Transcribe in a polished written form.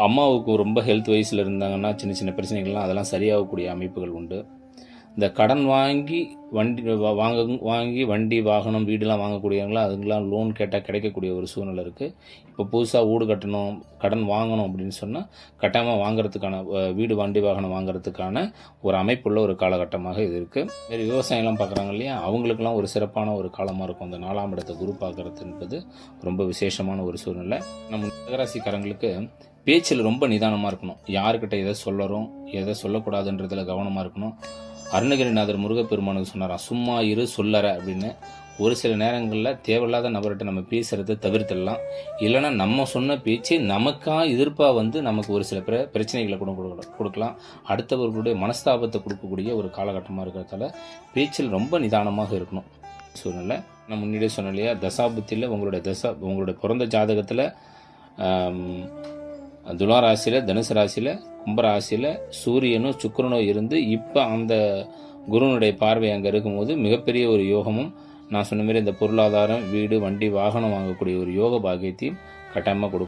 அம்மாவுக்கு ரொம்ப ஹெல்த் வைஸில் இருந்தாங்கன்னா சின்ன சின்ன பிரச்சனைகள்லாம் அதெல்லாம் சரியாகக்கூடிய அமைப்புகள் உண்டு. இந்த கடன் வாங்கி வண்டி வாகனம் வீடுலாம் வாங்கக்கூடியவங்களாம் அதுக்கெலாம் லோன் கேட்டால் கிடைக்கக்கூடிய ஒரு சூழ்நிலை இருக்குது. இப்போ புதுசாக வீடு கட்டணும், கடன் வாங்கணும் அப்படின்னு சொன்னால் கட்டாயமாக வாங்குறதுக்கான வீடு வண்டி வாகனம் வாங்குறதுக்கான ஒரு அமைப்புள்ள ஒரு காலகட்டமாக இது இருக்குது. வேறு விவசாயம்லாம் பார்க்குறாங்க இல்லையா, அவங்களுக்கெல்லாம் ஒரு சிறப்பான ஒரு காலமாக இருக்கும். அந்த 4ஆம் இடத்தை குரு பார்க்குறது என்பது ரொம்ப விசேஷமான ஒரு சூழ்நிலை. நம்ம கடகராசிக்காரங்களுக்கு பேச்சில் ரொம்ப நிதானமாக இருக்கணும். யாருக்கிட்ட எதை சொல்லறோம், எதை சொல்லக்கூடாதுன்றதுல கவனமாக இருக்கணும். அருணகிரிநாதர் முருகப்பெருமானுக்கு சொன்னாராம், சும்மா இரு சொல்லற அப்படின்னு. ஒரு சில நேரங்களில் தேவையில்லாத நபர்கிட்ட நம்ம பேசுகிறத தவிர்த்திடலாம். இல்லைன்னா நம்ம சொன்ன பேச்சு நமக்காக எதிர்ப்பாக நமக்கு ஒரு சில பிரச்சனைகளை கொடுக்கலாம். அடுத்தவர்களுடைய மனஸ்தாபத்தை கொடுக்கக்கூடிய ஒரு காலகட்டமாக இருக்கிறதால பேச்சில் ரொம்ப நிதானமாக இருக்கணும். சூழ்நிலை நான் முன்னாடியே சொன்னேன் இல்லையா, தசாபுத்தியில் உங்களுடைய பிறந்த ஜாதகத்தில் துலா ராசியில், தனுசு ராசியில், கும்பராசியில் சூரியனும் சுக்கிரனும் இருந்து இப்போ அந்த குருனுடைய பார்வை அங்கே இருக்கும்போது மிகப்பெரிய ஒரு யோகமும், நான் சொன்ன மாதிரி இந்த பொருளாதாரம், வீடு, வண்டி, வாகனம் வாங்கக்கூடிய ஒரு யோக பாக்கியத்தையும் கட்டாயமாக கொடுக்கும்.